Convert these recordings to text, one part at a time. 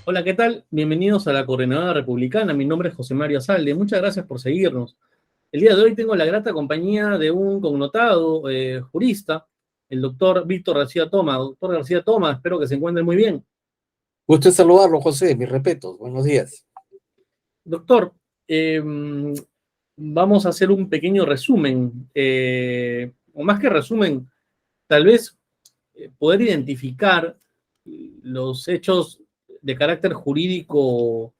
Hola, ¿qué tal? Bienvenidos a la Coordinadora Republicana. Mi nombre es José Mario Azalde. Muchas gracias por seguirnos. El día de hoy tengo la grata compañía de un connotado jurista, el doctor Víctor García Toma. Doctor García Toma, espero que se encuentre muy bien. Gusto en saludarlo, José. Mis respetos. Buenos días. Doctor, eh, vamos a hacer un pequeño resumen, o más que resumen, tal vez poder identificar los hechos de carácter jurídico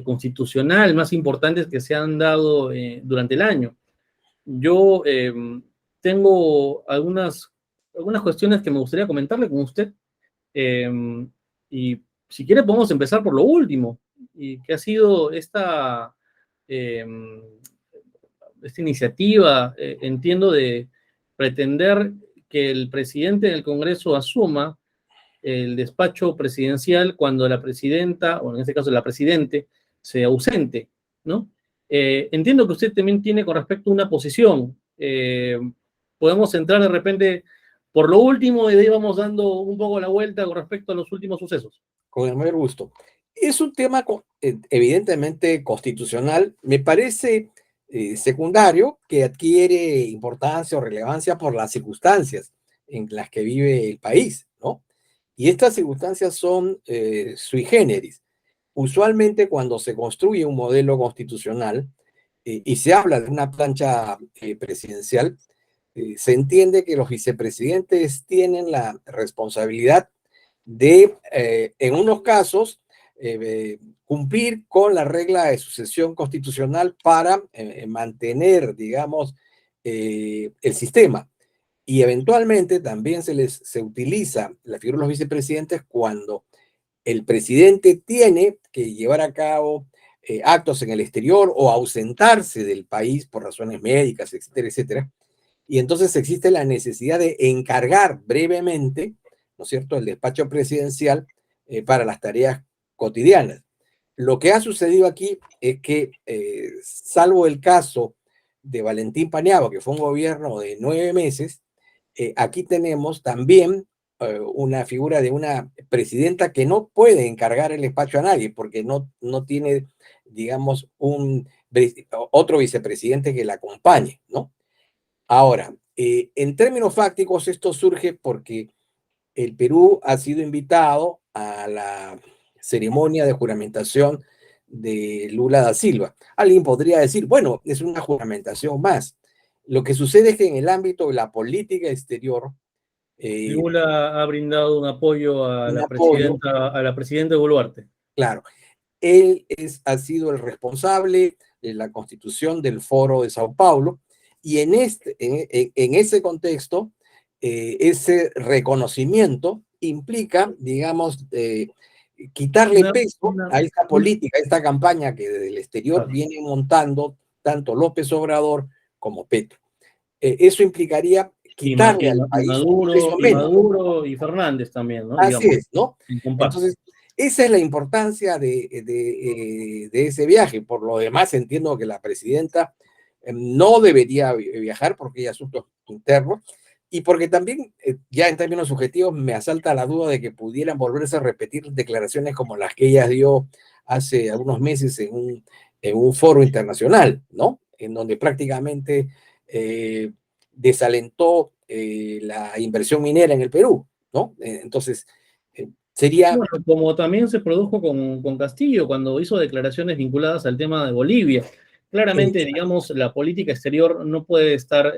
constitucional más importantes que se han dado durante el año. Yo tengo algunas cuestiones que me gustaría comentarle con usted, eh, y si quiere podemos empezar por lo último, y que ha sido eh, esta iniciativa, entiendo, de pretender que el presidente del Congreso asuma el despacho presidencial cuando la presidenta, o en este caso la presidente, se ausente, ¿no? Entiendo que usted también tiene con respecto a una posición. Podemos entrar de repente por lo último y de ahí vamos dando un poco la vuelta con respecto a los últimos sucesos. Con el mayor gusto. Es un tema evidentemente constitucional. Me parece secundario, que adquiere importancia o relevancia por las circunstancias en las que vive el país, ¿no? Y estas circunstancias son sui generis. Usualmente cuando se construye un modelo constitucional y se habla de una plancha presidencial, se entiende que los vicepresidentes tienen la responsabilidad de, en unos casos, cumplir con la regla de sucesión constitucional para mantener, digamos, el sistema. Y eventualmente también se utiliza la figura de los vicepresidentes cuando el presidente tiene que llevar a cabo actos en el exterior o ausentarse del país por razones médicas, etcétera, etcétera. Y entonces existe la necesidad de encargar brevemente, ¿no es cierto?, el despacho presidencial para las tareas cotidianas. Lo que ha sucedido aquí es que, salvo el caso de Valentín Paniagua, que fue un gobierno de 9 meses, aquí tenemos también una figura de una presidenta que no puede encargar el despacho a nadie porque no tiene, digamos, otro vicepresidente que la acompañe, ¿no? Ahora, en términos fácticos, esto surge porque el Perú ha sido invitado a la ceremonia de juramentación de Lula da Silva. Alguien podría decir, bueno, es una juramentación más. Lo que sucede es que en el ámbito de la política exterior, eh, Lula ha brindado un apoyo un apoyo, a la presidenta Boluarte. claro, él ha sido el responsable de la constitución del Foro de Sao Paulo, y en ese contexto, ese reconocimiento implica, digamos, quitarle Una, peso una, a esta un- política, a esta campaña que desde el exterior claro. viene montando tanto López Obrador como Petro. Eso implicaría quitarle al país un peso Y menos. Maduro y Fernández también, ¿no? Así Digamos, es, ¿no? en compás. Entonces, esa es la importancia de ese viaje. Por lo demás, entiendo que la presidenta no debería viajar porque hay asuntos internos y porque también, ya en términos subjetivos, me asalta la duda de que pudieran volverse a repetir declaraciones como las que ella dio hace algunos meses en un foro internacional, ¿no? En donde prácticamente eh, desalentó la inversión minera en el Perú, ¿no? Entonces, sería... Bueno, como también se produjo con Castillo cuando hizo declaraciones vinculadas al tema de Bolivia. Claramente, digamos, la política exterior no puede estar,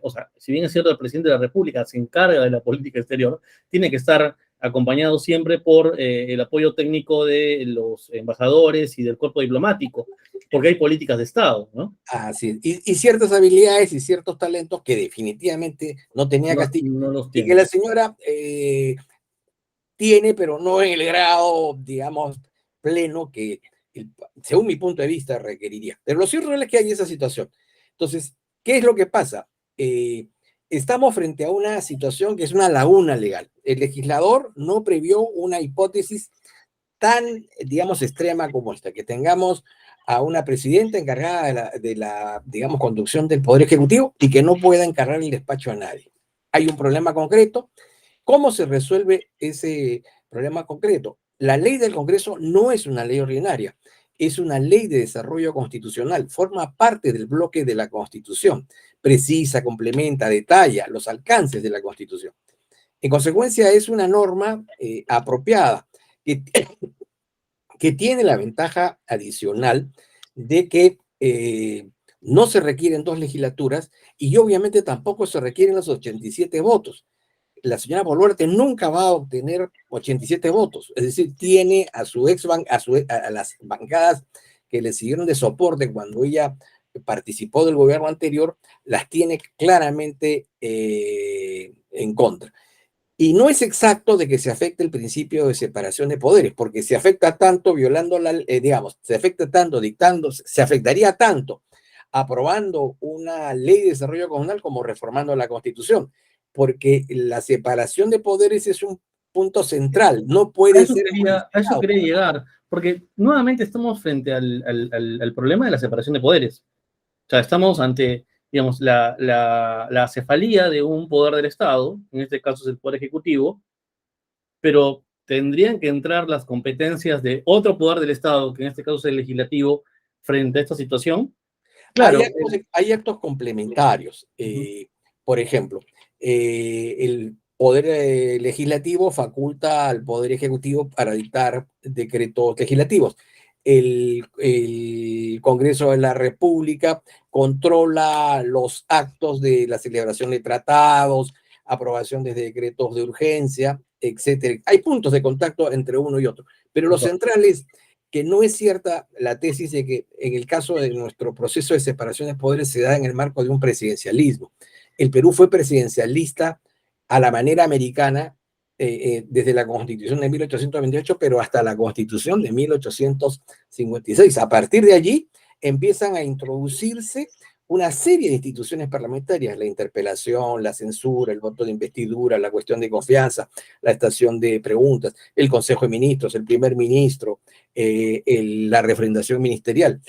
o sea, si bien es cierto, el presidente de la República se encarga de la política exterior, tiene que estar acompañado siempre por el apoyo técnico de los embajadores y del cuerpo diplomático, porque hay políticas de Estado, ¿no? Así es. Y ciertas habilidades y ciertos talentos que definitivamente no tenía No, Castillo no los y que tiene. la señora tiene, pero no en el grado, digamos, pleno que, según mi punto de vista, requeriría. Pero lo cierto es que hay esa situación. Entonces, ¿qué es lo que pasa? Estamos frente a una situación que es una laguna legal. El legislador no previó una hipótesis tan, digamos, extrema como esta, que tengamos a una presidenta encargada digamos, conducción del Poder Ejecutivo y que no pueda encargar el despacho a nadie. Hay un problema concreto. ¿Cómo se resuelve ese problema concreto? La ley del Congreso no es una ley ordinaria, es una ley de desarrollo constitucional, forma parte del bloque de la Constitución, precisa, complementa, detalla los alcances de la Constitución. En consecuencia, es una norma apropiada que, que tiene la ventaja adicional de que no se requieren dos legislaturas y obviamente tampoco se requieren los 87 votos. La señora Boluarte nunca va a obtener 87 votos, es decir, tiene a su a las bancadas que le siguieron de soporte cuando ella participó del gobierno anterior, las tiene claramente en contra. Y no es exacto de que se afecte el principio de separación de poderes, porque se afecta tanto violando digamos, se afecta tanto dictando, se afectaría tanto aprobando una ley de desarrollo comunal como reformando la Constitución, porque la separación de poderes es un punto central, no puede ser A eso modificado. quería llegar, porque nuevamente estamos frente al problema de la separación de poderes. O sea, estamos ante, digamos, la cefalía de un poder del Estado, en este caso es el Poder Ejecutivo, pero tendrían que entrar las competencias de otro poder del Estado, que en este caso es el legislativo, frente a esta situación. Claro. Hay actos complementarios. Por ejemplo, el Poder Legislativo faculta al Poder Ejecutivo para dictar decretos legislativos. El Congreso de la República controla los actos de la celebración de tratados, aprobación de decretos de urgencia, etcétera. Hay puntos de contacto entre uno y otro, pero lo central es que no es cierta la tesis de que en el caso de nuestro proceso de separación de poderes se da en el marco de un presidencialismo. El Perú fue presidencialista a la manera americana desde la Constitución de 1828, pero hasta la Constitución de 1856. A partir de allí empiezan a introducirse una serie de instituciones parlamentarias, la interpelación, la censura, el voto de investidura, la cuestión de confianza, la estación de preguntas, el Consejo de Ministros, el primer ministro, la refrendación ministerial.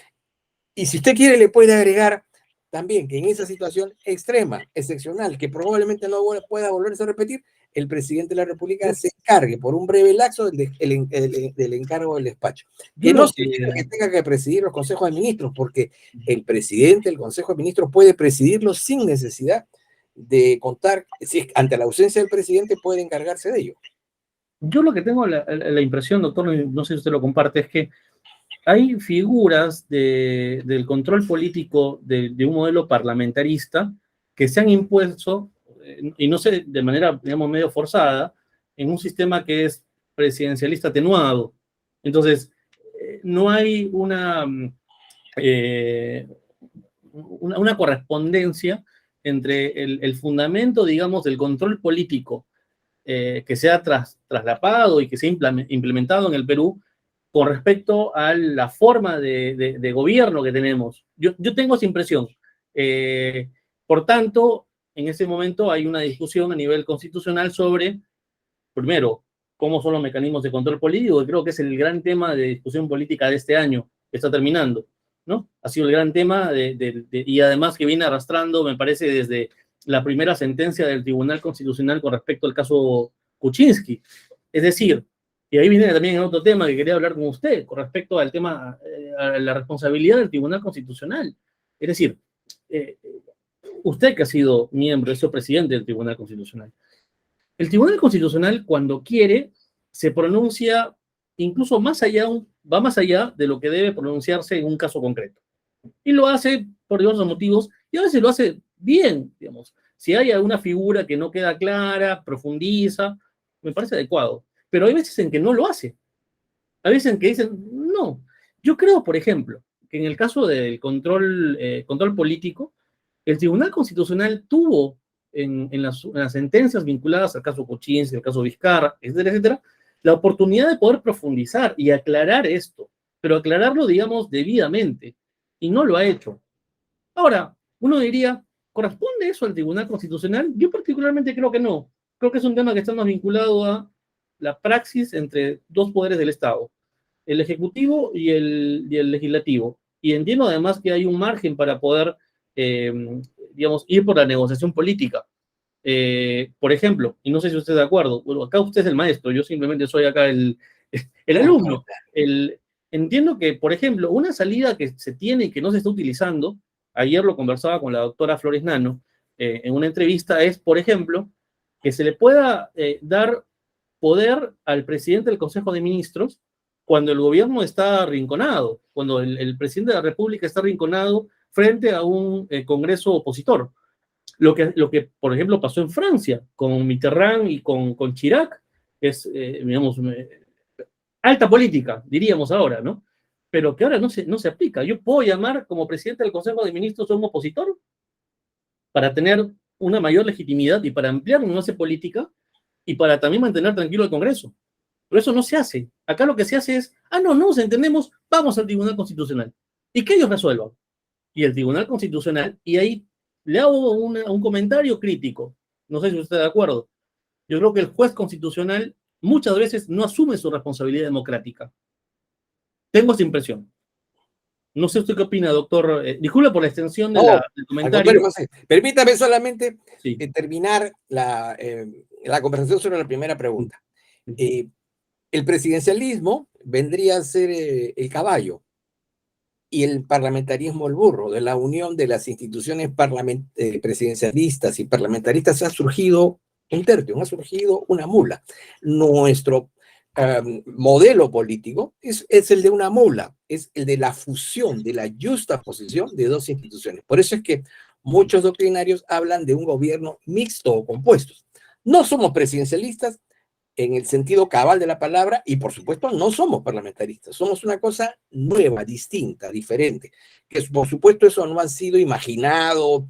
Y si usted quiere, le puede agregar también que en esa situación extrema, excepcional, que probablemente no pueda volverse a repetir, el presidente de la República se encargue por un breve lapso del encargo del despacho. Que no significa que tenga que presidir los consejos de ministros, porque el presidente del Consejo de Ministros puede presidirlos sin necesidad de contar, si ante la ausencia del presidente puede encargarse de ello. Yo lo que tengo la impresión, doctor, no sé si usted lo comparte, es que hay figuras del control político de un modelo parlamentarista que se han impuesto, y no sé, de manera, digamos, medio forzada, en un sistema que es presidencialista atenuado. Entonces, no hay una correspondencia entre el fundamento, digamos, del control político que se ha traslapado y que se ha implementado en el Perú con respecto a la forma de gobierno que tenemos. Yo tengo esa impresión. Por tanto, en ese momento hay una discusión a nivel constitucional sobre, primero, cómo son los mecanismos de control político, que creo que es el gran tema de discusión política de este año, que está terminando, ¿no? Ha sido el gran tema y además que viene arrastrando, me parece, desde la primera sentencia del Tribunal Constitucional con respecto al caso Kuczynski. Es decir, y ahí viene también otro tema que quería hablar con usted, con respecto al tema, a la responsabilidad del Tribunal Constitucional. Es decir, usted que ha sido miembro, ha sido presidente del Tribunal Constitucional. El Tribunal Constitucional, cuando quiere, se pronuncia incluso más allá, va más allá de lo que debe pronunciarse en un caso concreto. Y lo hace por diversos motivos, y a veces lo hace bien, digamos. Si hay alguna figura que no queda clara, profundiza, me parece adecuado. Pero hay veces en que no lo hace. Hay veces en que dicen, no. Yo creo, por ejemplo, que en el caso del control político, el Tribunal Constitucional tuvo en las sentencias vinculadas al caso Kuczynski, al caso Vizcarra, etcétera, etcétera, la oportunidad de poder profundizar y aclarar esto, pero aclararlo, digamos, debidamente, y no lo ha hecho. Ahora, uno diría, ¿corresponde eso al Tribunal Constitucional? Yo particularmente creo que no. Creo que es un tema que está más vinculado a la praxis entre dos poderes del Estado, el Ejecutivo y el Legislativo. Y entiendo además que hay un margen para poder, eh, digamos, ir por la negociación política. Por ejemplo, y no sé si usted está de acuerdo, bueno, acá usted es el maestro, yo simplemente soy acá el alumno. Entiendo que, por ejemplo, una salida que se tiene y que no se está utilizando, ayer lo conversaba con la doctora Flores Nano, en una entrevista, es, por ejemplo, que se le pueda dar poder al presidente del Consejo de Ministros cuando el gobierno está arrinconado, cuando el presidente de la República está arrinconado frente a un Congreso opositor. Lo que, por ejemplo, pasó en Francia con Mitterrand y con Chirac, es, digamos, alta política, diríamos ahora, ¿no? Pero que ahora no se aplica. Yo puedo llamar como presidente del Consejo de Ministros a un opositor para tener una mayor legitimidad y para ampliar mi base política y para también mantener tranquilo el Congreso. Pero eso no se hace. Acá lo que se hace es, no nos entendemos, vamos al Tribunal Constitucional. Y que ellos resuelvan. Y el Tribunal Constitucional, y ahí le hago un comentario crítico. No sé si usted está de acuerdo. Yo creo que el juez constitucional muchas veces no asume su responsabilidad democrática. Tengo esa impresión. No sé usted qué opina, doctor. Disculpe por la extensión del comentario. José, permítame solamente sí. terminar la conversación sobre la primera pregunta. El presidencialismo vendría a ser el caballo y el parlamentarismo el burro. De la unión de las instituciones presidencialistas y parlamentaristas ha surgido un tercio, ha surgido una mula. Nuestro modelo político es el de una mula, es el de la fusión, de la justaposición de dos instituciones. Por eso es que muchos doctrinarios hablan de un gobierno mixto o compuesto. No somos presidencialistas en el sentido cabal de la palabra y por supuesto no somos parlamentaristas, somos una cosa nueva, distinta, diferente, que por supuesto eso no ha sido imaginado,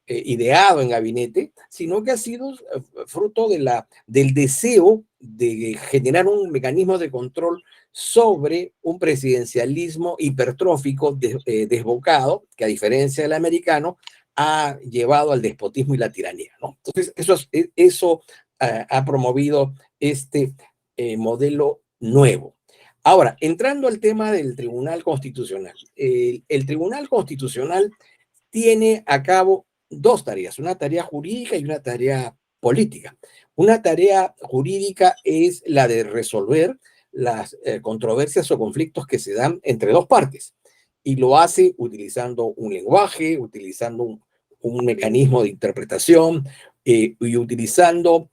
ideado en gabinete, sino que ha sido fruto del deseo de generar un mecanismo de control sobre un presidencialismo hipertrófico desbocado, que a diferencia del americano, ha llevado al despotismo y la tiranía, ¿no? Entonces, eso ha promovido este modelo nuevo. Ahora, entrando al tema del Tribunal Constitucional. El Tribunal Constitucional tiene a cabo dos tareas, una tarea jurídica y una tarea política. Una tarea jurídica es la de resolver las controversias o conflictos que se dan entre dos partes, y lo hace utilizando un lenguaje, utilizando un mecanismo de interpretación, y utilizando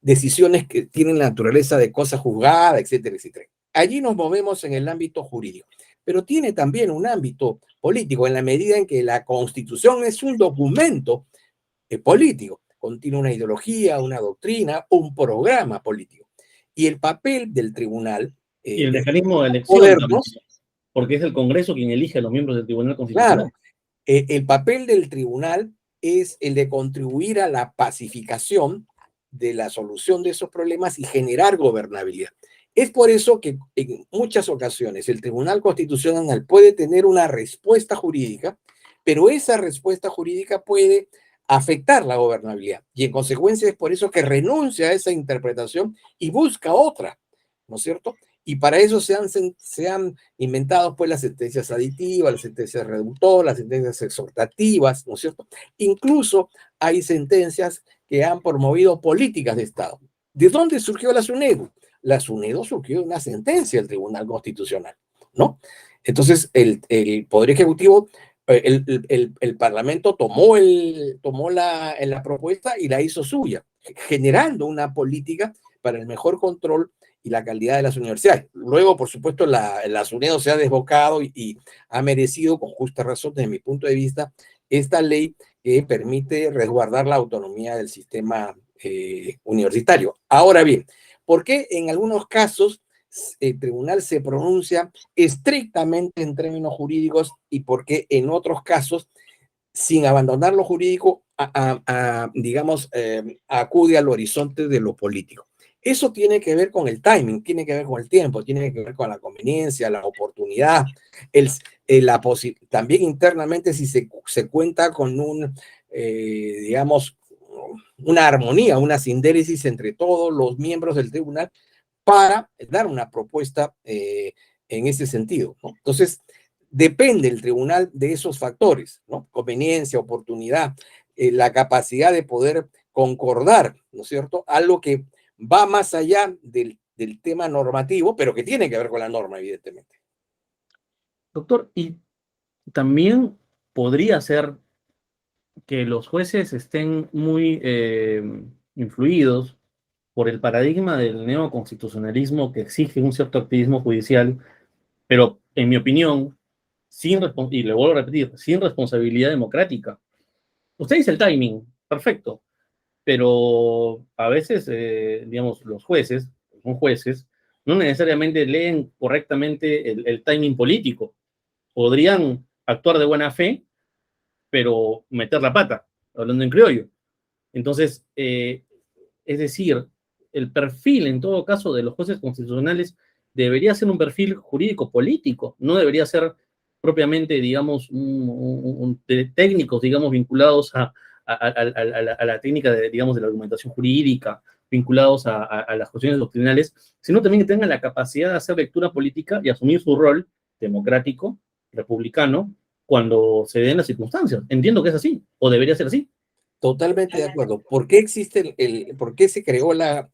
decisiones que tienen la naturaleza de cosa juzgada, etcétera, etcétera. Allí nos movemos en el ámbito jurídico, pero tiene también un ámbito político en la medida en que la Constitución es un documento político, contiene una ideología, una doctrina, un programa político. Y el papel del tribunal... y el mecanismo de elección también, porque es el Congreso quien elige a los miembros del Tribunal Constitucional. Claro, el papel del tribunal es el de contribuir a la pacificación de la solución de esos problemas y generar gobernabilidad. Es por eso que en muchas ocasiones el Tribunal Constitucional puede tener una respuesta jurídica, pero esa respuesta jurídica puede afectar la gobernabilidad. Y en consecuencia es por eso que renuncia a esa interpretación y busca otra, ¿no es cierto? Y para eso se han inventado pues las sentencias aditivas, las sentencias reductoras, las sentencias exhortativas, ¿no es cierto? Incluso hay sentencias que han promovido políticas de Estado. ¿De dónde surgió la SUNEDU? La SUNEDU surgió de una sentencia del Tribunal Constitucional, ¿no? Entonces, el Poder Ejecutivo, el Parlamento tomó la propuesta y la hizo suya, generando una política para el mejor control y la calidad de las universidades. Luego, por supuesto, la SUNEDU se ha desbocado y ha merecido, con justa razón, desde mi punto de vista, esta ley que permite resguardar la autonomía del sistema universitario. Ahora bien, ¿por qué en algunos casos el tribunal se pronuncia estrictamente en términos jurídicos y por qué en otros casos, sin abandonar lo jurídico, digamos, acude al horizonte de lo político? Eso tiene que ver con el timing, tiene que ver con el tiempo, tiene que ver con la conveniencia, la oportunidad, también internamente si se cuenta con digamos, una armonía, una sindéresis entre todos los miembros del tribunal para dar una propuesta en ese sentido, ¿no? Entonces, depende el tribunal de esos factores, ¿no? Conveniencia, oportunidad, la capacidad de poder concordar, ¿no es cierto? Algo que va más allá del del tema normativo, pero que tiene que ver con la norma, evidentemente. Doctor, y también podría ser que los jueces estén muy influidos por el paradigma del neoconstitucionalismo que exige un cierto activismo judicial, pero en mi opinión, y le vuelvo a repetir, sin responsabilidad democrática. Usted dice el timing, perfecto, pero a veces, digamos, los jueces, son jueces, no necesariamente leen correctamente el timing político. Podrían actuar de buena fe, pero meter la pata, hablando en criollo. Entonces, es decir, el perfil en todo caso de los jueces constitucionales debería ser un perfil jurídico-político, no debería ser propiamente, digamos, de técnicos, digamos, vinculados a la técnica, de, digamos, de la argumentación jurídica, vinculados a las cuestiones doctrinales, sino también que tengan la capacidad de hacer lectura política y asumir su rol democrático, republicano, cuando se den las circunstancias. Entiendo que es así, o debería ser así. Totalmente de acuerdo. ¿Por qué existe por qué se creó la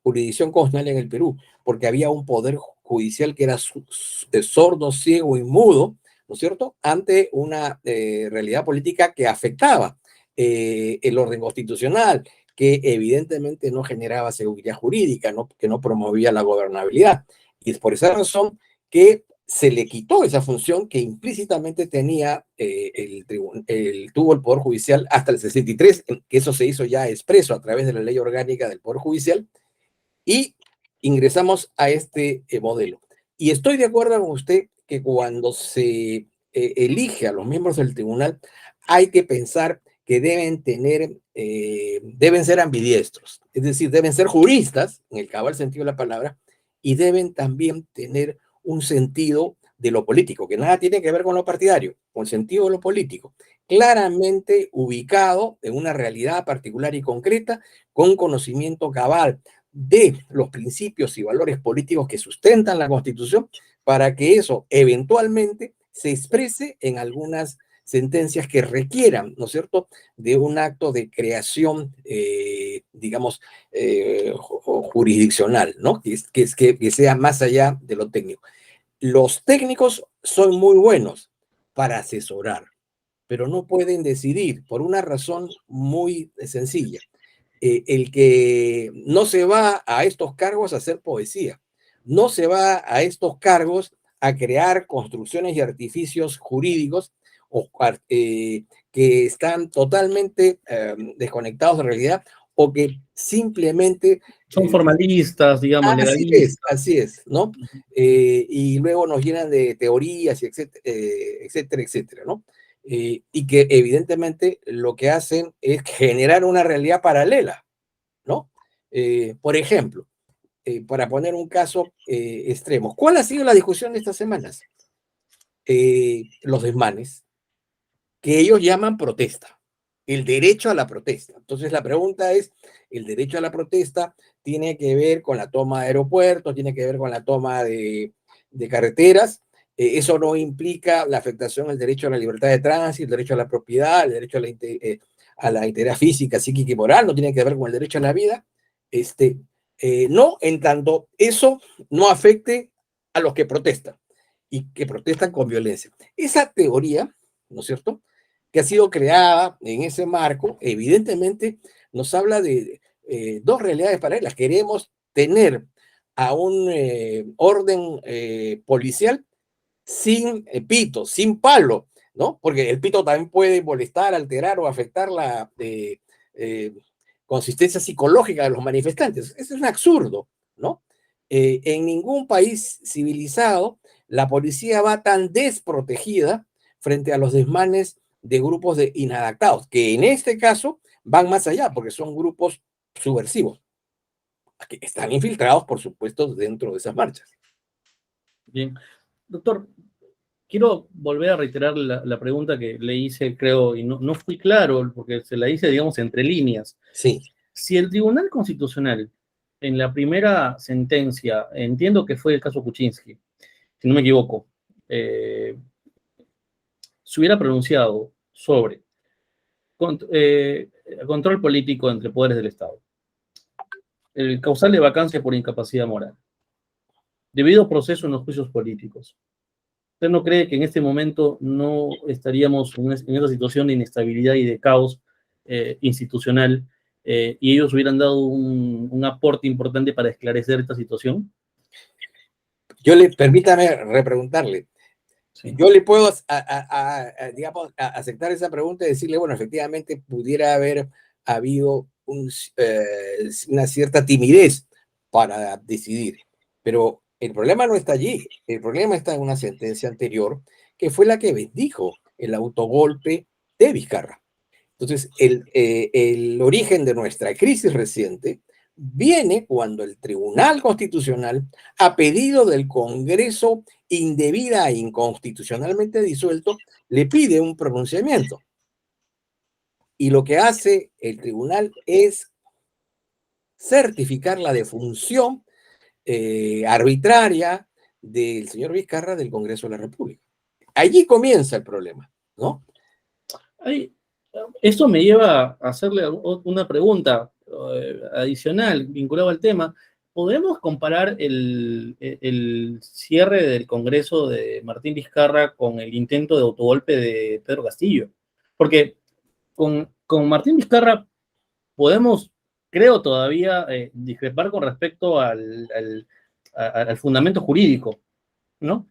jurisdicción constitucional en el Perú? Porque había un poder judicial que era sordo, ciego y mudo, ¿no es cierto?, ante una realidad política que afectaba el orden constitucional, que evidentemente no generaba seguridad jurídica, ¿no?, que no promovía la gobernabilidad. Y es por esa razón que se le quitó esa función que implícitamente tenía tuvo el Poder Judicial hasta el 63, que eso se hizo ya expreso a través de la ley orgánica del Poder Judicial, y ingresamos a este modelo. Y estoy de acuerdo con usted que cuando se elige a los miembros del tribunal, hay que pensar que deben ser ambidiestros, es decir, deben ser juristas, en el cabal sentido de la palabra, y deben también tener un sentido de lo político, que nada tiene que ver con lo partidario, con el sentido de lo político, claramente ubicado en una realidad particular y concreta, con conocimiento cabal de los principios y valores políticos que sustentan la Constitución, para que eso eventualmente se exprese en algunas sentencias que requieran, ¿no es cierto?, de un acto de creación, digamos, jurisdiccional, ¿no?, que sea más allá de lo técnico. Los técnicos son muy buenos para asesorar, pero no pueden decidir por una razón muy sencilla. El que no se va a estos cargos a hacer poesía, no se va a estos cargos a crear construcciones y artificios jurídicos que están totalmente desconectados de realidad, o que simplemente Son formalistas, digamos, legalistas. así es, ¿no? Y luego nos llenan de teorías, y etcétera, etcétera, etcétera, ¿no? Y que evidentemente lo que hacen es generar una realidad paralela, ¿no? Por ejemplo, para poner un caso extremo, ¿cuál ha sido la discusión de estas semanas? Los desmanes, que ellos llaman protesta, el derecho a la protesta. Entonces la pregunta es, ¿el derecho a la protesta tiene que ver con la toma de aeropuertos, tiene que ver con la toma de carreteras? Eso no implica la afectación al derecho a la libertad de tránsito, el derecho a la propiedad, el derecho a la integridad física, psíquica y moral, no tiene que ver con el derecho a la vida. No, en tanto eso no afecte a los que protestan y que protestan con violencia. Esa teoría, ¿no es cierto?, que ha sido creada en ese marco, evidentemente nos habla de dos realidades paralelas. Queremos tener a un orden policial sin pito, sin palo, ¿no? Porque el pito también puede molestar, alterar o afectar la consistencia psicológica de los manifestantes. Eso es un absurdo, ¿no? En ningún país civilizado la policía va tan desprotegida frente a los desmanes de grupos de inadaptados, que en este caso van más allá, porque son grupos subversivos, que están infiltrados, por supuesto, dentro de esas marchas. Bien. Doctor, quiero volver a reiterar la pregunta que le hice, creo, y no fui claro, porque se la hice, digamos, entre líneas. Sí. Si el Tribunal Constitucional, en la primera sentencia, entiendo que fue el caso Kuczynski, si no me equivoco, se hubiera pronunciado sobre control político entre poderes del Estado, el causal de vacancia por incapacidad moral, debido proceso en los juicios políticos. ¿Usted no cree que en este momento no estaríamos en esa situación de inestabilidad y de caos institucional y ellos hubieran dado un aporte importante para esclarecer esta situación? Permítame repreguntarle. Sí. Yo le puedo, digamos, aceptar esa pregunta y decirle, bueno, efectivamente pudiera haber habido una cierta timidez para decidir, pero el problema no está allí, el problema está en una sentencia anterior que fue la que bendijo el autogolpe de Vizcarra. Entonces, el origen de nuestra crisis reciente viene cuando el Tribunal Constitucional, a pedido del Congreso indebida e inconstitucionalmente disuelto, le pide un pronunciamiento. Y lo que hace el tribunal es certificar la defunción arbitraria del señor Vizcarra del Congreso de la República. Allí comienza el problema, ¿no? Esto me lleva a hacerle una pregunta adicional vinculado al tema. ¿Podemos comparar el cierre del Congreso de Martín Vizcarra con el intento de autogolpe de Pedro Castillo? Porque con Martín Vizcarra podemos, creo todavía, discrepar con respecto al fundamento jurídico, ¿no?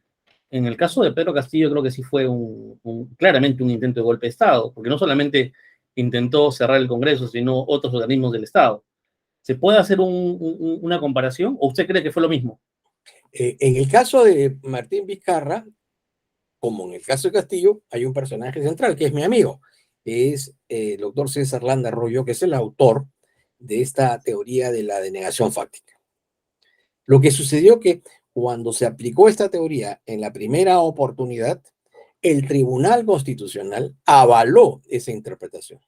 En el caso de Pedro Castillo creo que sí fue claramente un intento de golpe de Estado, porque no solamente intentó cerrar el Congreso, sino otros organismos del Estado. ¿Se puede hacer una comparación o usted cree que fue lo mismo? En el caso de Martín Vizcarra, como en el caso de Castillo, hay un personaje central que es mi amigo, es el doctor César Landa Arroyo, que es el autor de esta teoría de la denegación fáctica. Lo que sucedió que cuando se aplicó esta teoría en la primera oportunidad, el Tribunal Constitucional avaló esa interpretación.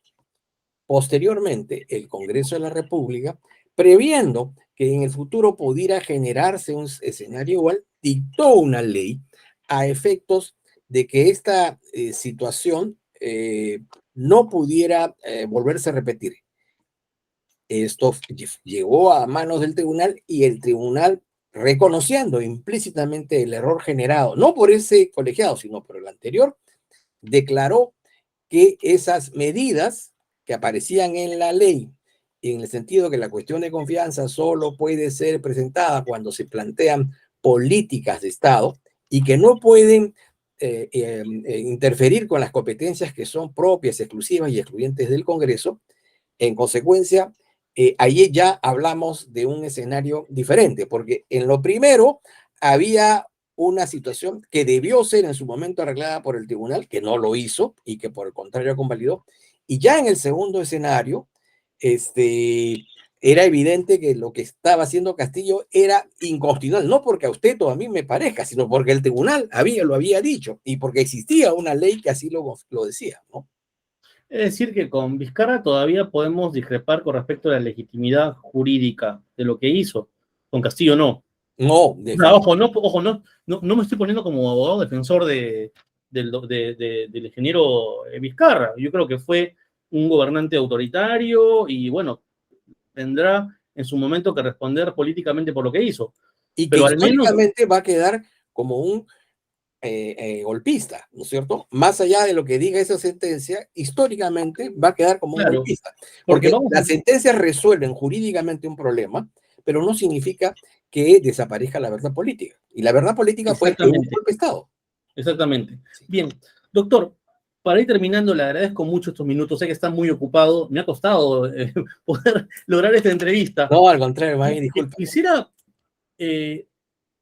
Posteriormente, el Congreso de la República, previendo que en el futuro pudiera generarse un escenario igual, dictó una ley a efectos de que esta situación no pudiera volverse a repetir. Esto llegó a manos del tribunal y el tribunal, reconociendo implícitamente el error generado, no por ese colegiado, sino por el anterior, declaró que esas medidas que aparecían en la ley, en el sentido que la cuestión de confianza solo puede ser presentada cuando se plantean políticas de Estado y que no pueden interferir con las competencias que son propias, exclusivas y excluyentes del Congreso. En consecuencia, ahí ya hablamos de un escenario diferente, porque en lo primero había una situación que debió ser en su momento arreglada por el tribunal, que no lo hizo y que por el contrario convalidó. Y ya en el segundo escenario, era evidente que lo que estaba haciendo Castillo era inconstitucional, no porque a usted o a mí me parezca, sino porque el tribunal lo había dicho y porque existía una ley que así lo decía, ¿no? Es decir, que con Vizcarra todavía podemos discrepar con respecto a la legitimidad jurídica de lo que hizo. Con Castillo no. No, Ojo, no me estoy poniendo como abogado defensor del ingeniero Vizcarra. Yo creo que fue un gobernante autoritario y, bueno, tendrá en su momento que responder políticamente por lo que hizo. Y que pero al menos históricamente va a quedar como un golpista, ¿no es cierto? Más allá de lo que diga esa sentencia, históricamente va a quedar como un golpista. Porque las sentencias resuelven jurídicamente un problema, pero no significa que desaparezca la verdad política. Y la verdad política fue un golpe de Estado. Exactamente. Sí. Bien, doctor, para ir terminando, le agradezco mucho estos minutos. Sé que está muy ocupado. Me ha costado poder lograr esta entrevista. No, al contrario, más bien, disculpa. Quisiera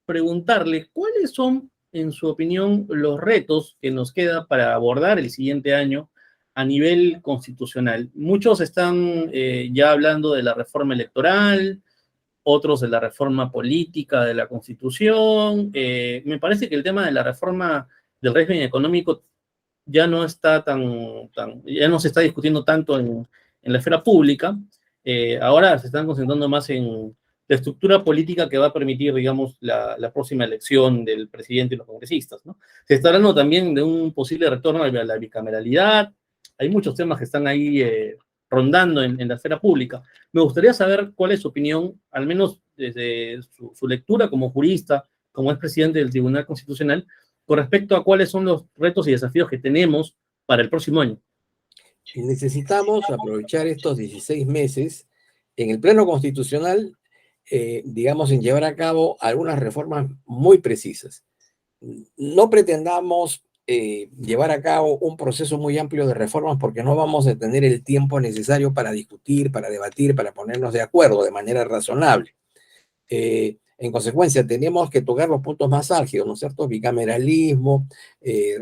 preguntarle cuáles son, en su opinión, los retos que nos queda para abordar el siguiente año a nivel constitucional. Muchos están ya hablando de la reforma electoral, otros de la reforma política de la Constitución. Me parece que el tema de la reforma del régimen económico ya no está ya no se está discutiendo tanto en la esfera pública. Ahora se están concentrando más en la estructura política que va a permitir, digamos, la próxima elección del presidente y los congresistas, ¿no? Se está hablando también de un posible retorno a la bicameralidad. Hay muchos temas que están ahí rondando en la esfera pública. Me gustaría saber cuál es su opinión, al menos desde su lectura como jurista, como es presidente del Tribunal Constitucional, con respecto a cuáles son los retos y desafíos que tenemos para el próximo año. Necesitamos aprovechar estos 16 meses en el Pleno Constitucional, digamos, en llevar a cabo algunas reformas muy precisas. No pretendamos llevar a cabo un proceso muy amplio de reformas porque no vamos a tener el tiempo necesario para discutir, para debatir, para ponernos de acuerdo de manera razonable. En consecuencia, tenemos que tocar los puntos más álgidos, ¿no es cierto? Bicameralismo,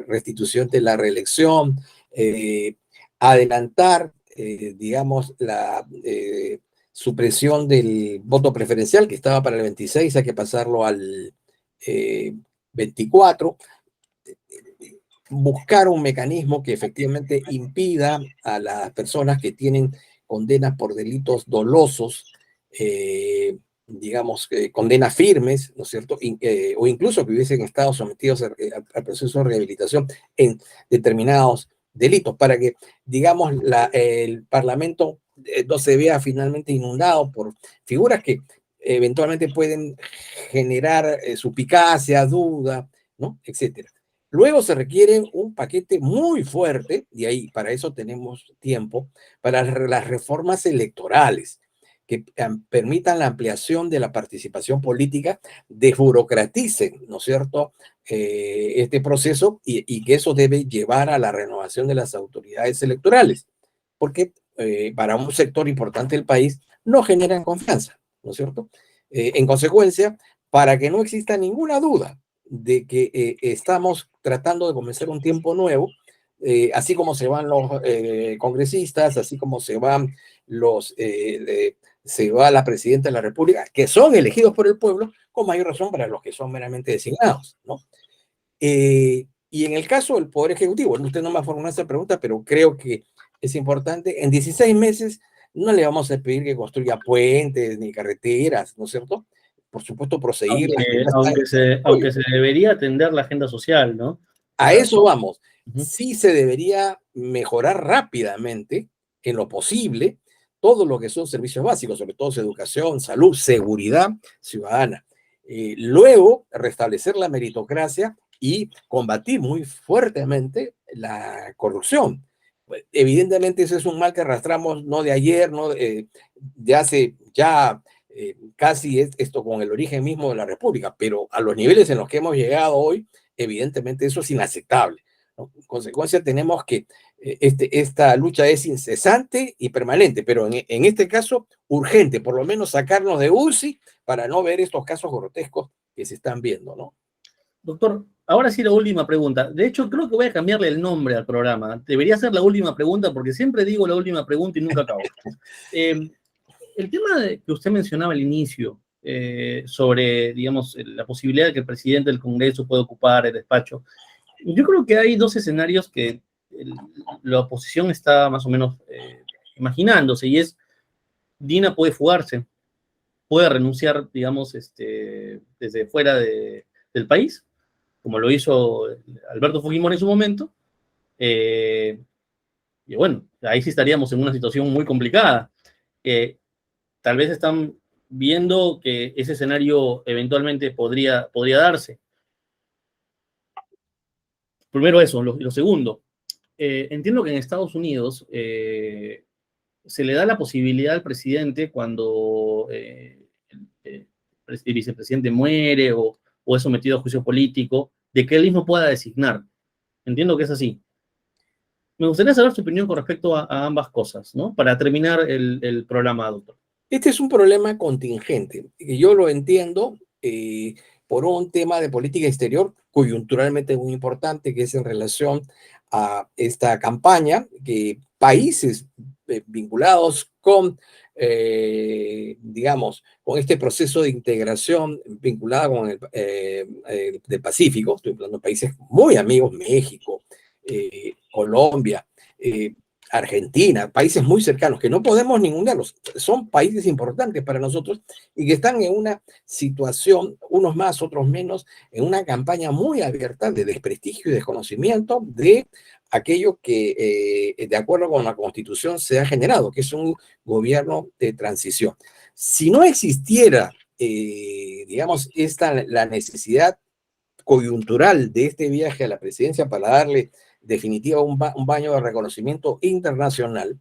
restitución de la reelección, adelantar, digamos, la supresión del voto preferencial que estaba para el 26, hay que pasarlo al 24, buscar un mecanismo que efectivamente impida a las personas que tienen condenas por delitos dolosos, digamos, condenas firmes, ¿no es cierto? O incluso que hubiesen estado sometidos al proceso de rehabilitación en determinados delitos, para que, digamos, el Parlamento no se vea finalmente inundado por figuras que eventualmente pueden generar suspicacia, duda, ¿no? Etcétera. Luego se requiere un paquete muy fuerte, y ahí para eso tenemos tiempo, para las reformas electorales que permitan la ampliación de la participación política, desburocraticen, ¿no es cierto?, este proceso y que eso debe llevar a la renovación de las autoridades electorales, porque para un sector importante del país no generan confianza, ¿no es cierto? En consecuencia, para que no exista ninguna duda de que estamos tratando de comenzar un tiempo nuevo, así como se van los congresistas, así como se van se va la presidenta de la República, que son elegidos por el pueblo, con mayor razón para los que son meramente designados, ¿no? Y en el caso del Poder Ejecutivo, usted no me ha formulado esa pregunta, pero creo que es importante, en 16 meses no le vamos a pedir que construya puentes ni carreteras, ¿no es cierto? Por supuesto, proseguir las que ya Aunque se debería atender la agenda social, ¿no? A eso vamos. Uh-huh. Sí se debería mejorar rápidamente, en lo posible, todo lo que son servicios básicos, sobre todo educación, salud, seguridad ciudadana. Luego, restablecer la meritocracia y combatir muy fuertemente la corrupción. Evidentemente, ese es un mal que arrastramos no de ayer, no de hace ya casi esto con el origen mismo de la República, pero a los niveles en los que hemos llegado hoy, evidentemente eso es inaceptable, ¿no? En consecuencia, tenemos que esta lucha es incesante y permanente, pero en este caso urgente, por lo menos sacarnos de UCI para no ver estos casos grotescos que se están viendo, ¿no? Doctor, ahora sí la última pregunta. De hecho, creo que voy a cambiarle el nombre al programa. Debería ser la última pregunta porque siempre digo la última pregunta y nunca acabo. El tema que usted mencionaba al inicio, sobre, digamos, la posibilidad de que el presidente del Congreso pueda ocupar el despacho, yo creo que hay dos escenarios que la oposición está más o menos imaginándose, y es, Dina puede fugarse, puede renunciar, digamos, desde fuera del país, como lo hizo Alberto Fujimori en su momento, y bueno, ahí sí estaríamos en una situación muy complicada. Tal vez están viendo que ese escenario eventualmente podría darse. Primero eso, lo segundo. Entiendo que en Estados Unidos se le da la posibilidad al presidente cuando el vicepresidente muere o es sometido a juicio político, de que él mismo pueda designar. Entiendo que es así. Me gustaría saber su opinión con respecto a ambas cosas, ¿no? Para terminar el programa, doctor. Este es un problema contingente, y yo lo entiendo por un tema de política exterior coyunturalmente muy importante, que es en relación a esta campaña, que países vinculados con, digamos, con este proceso de integración vinculada con del Pacífico, estoy hablando de países muy amigos, México, Colombia, Argentina, países muy cercanos, que no podemos ningunearlos, son países importantes para nosotros y que están en una situación, unos más, otros menos, en una campaña muy abierta de desprestigio y desconocimiento de aquello que, de acuerdo con la Constitución, se ha generado, que es un gobierno de transición. Si no existiera digamos, la necesidad coyuntural de este viaje a la presidencia para darle definitiva un baño de reconocimiento internacional,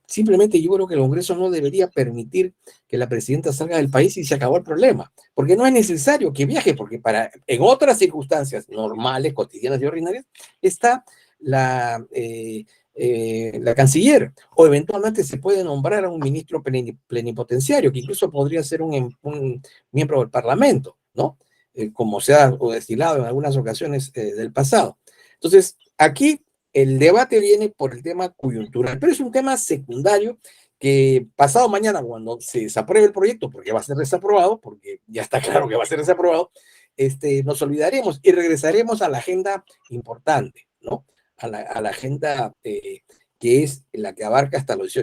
simplemente yo creo que el Congreso no debería permitir que la presidenta salga del país y se acabó el problema, porque no es necesario que viaje, porque en otras circunstancias normales, cotidianas y ordinarias, está la canciller, o eventualmente se puede nombrar a un ministro plenipotenciario, que incluso podría ser un miembro del Parlamento, ¿no? Como se ha destilado en algunas ocasiones del pasado. Entonces, aquí el debate viene por el tema coyuntural, pero es un tema secundario que pasado mañana, cuando se desapruebe el proyecto, porque va a ser desaprobado, porque ya está claro que va a ser desaprobado, nos olvidaremos y regresaremos a la agenda importante, ¿no? A la agenda que es la que abarca hasta los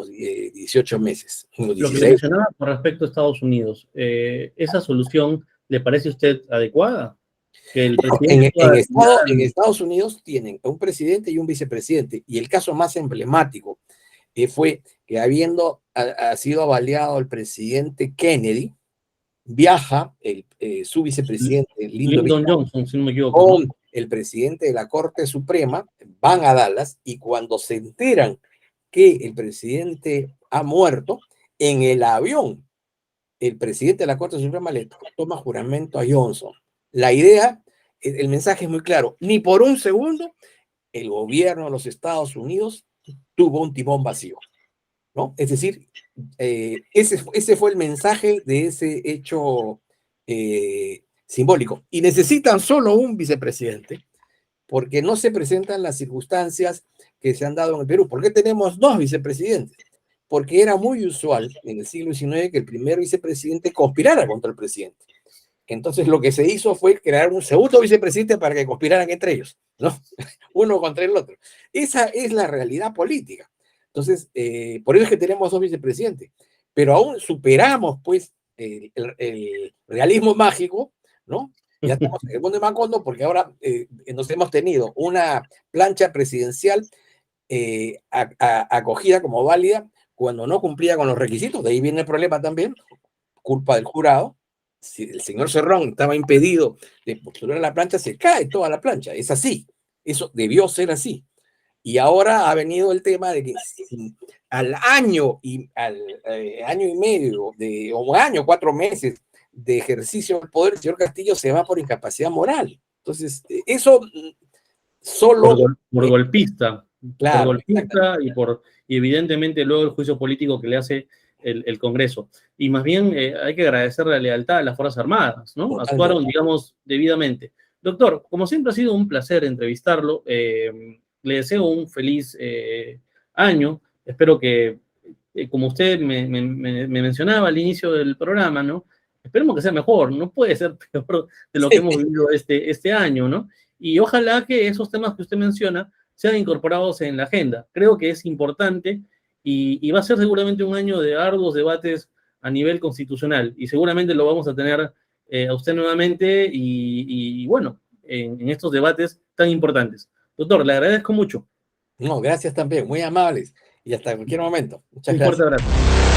18 meses. Lo que le mencionaba con respecto a Estados Unidos, ¿esa solución le parece a usted adecuada? Que el presidente en Estados Unidos tienen un presidente y un vicepresidente, y el caso más emblemático fue que ha sido avaliado el presidente Kennedy, viaja su vicepresidente Lyndon Johnson, si no me equivoco, con el presidente de la Corte Suprema, van a Dallas, y cuando se enteran que el presidente ha muerto, en el avión, el presidente de la Corte Suprema le toma juramento a Johnson. La idea, el mensaje es muy claro, ni por un segundo el gobierno de los Estados Unidos tuvo un timón vacío, ¿no? Es decir, ese fue el mensaje de ese hecho simbólico. Y necesitan solo un vicepresidente, porque no se presentan las circunstancias que se han dado en el Perú. ¿Por qué tenemos dos vicepresidentes? Porque era muy usual en el siglo XIX que el primer vicepresidente conspirara contra el presidente. Entonces lo que se hizo fue crear un segundo vicepresidente para que conspiraran entre ellos, ¿no? Uno contra el otro. Esa es la realidad política. Entonces, por eso es que tenemos dos vicepresidentes. Pero aún superamos, pues, el realismo mágico, ¿no? Ya estamos en el mundo de Macondo, porque ahora nos hemos tenido una plancha presidencial acogida como válida cuando no cumplía con los requisitos. De ahí viene el problema también, culpa del jurado. Si el señor Cerrón estaba impedido de postular a la plancha, se cae toda la plancha. Es así. Eso debió ser así. Y ahora ha venido el tema de que al año y medio, o año, 4 meses de ejercicio del poder, el señor Castillo se va por incapacidad moral. Entonces, eso solo... Por golpista. Claro, por golpista y evidentemente luego el juicio político que le hace el Congreso. Y más bien hay que agradecer la lealtad a las Fuerzas Armadas, ¿no? Totalmente. Actuaron, digamos, debidamente. Doctor, como siempre ha sido un placer entrevistarlo. Le deseo un feliz año. Espero que, como usted me mencionaba al inicio del programa, ¿no? Esperemos que sea mejor. No puede ser peor de lo que hemos vivido este año, ¿no? Y ojalá que esos temas que usted menciona sean incorporados en la agenda. Creo que es importante y va a ser seguramente un año de arduos debates a nivel constitucional y seguramente lo vamos a tener a usted nuevamente y bueno, en estos debates tan importantes. Doctor, le agradezco mucho. No, gracias también, muy amables y hasta cualquier momento. Muchas gracias. Un fuerte abrazo.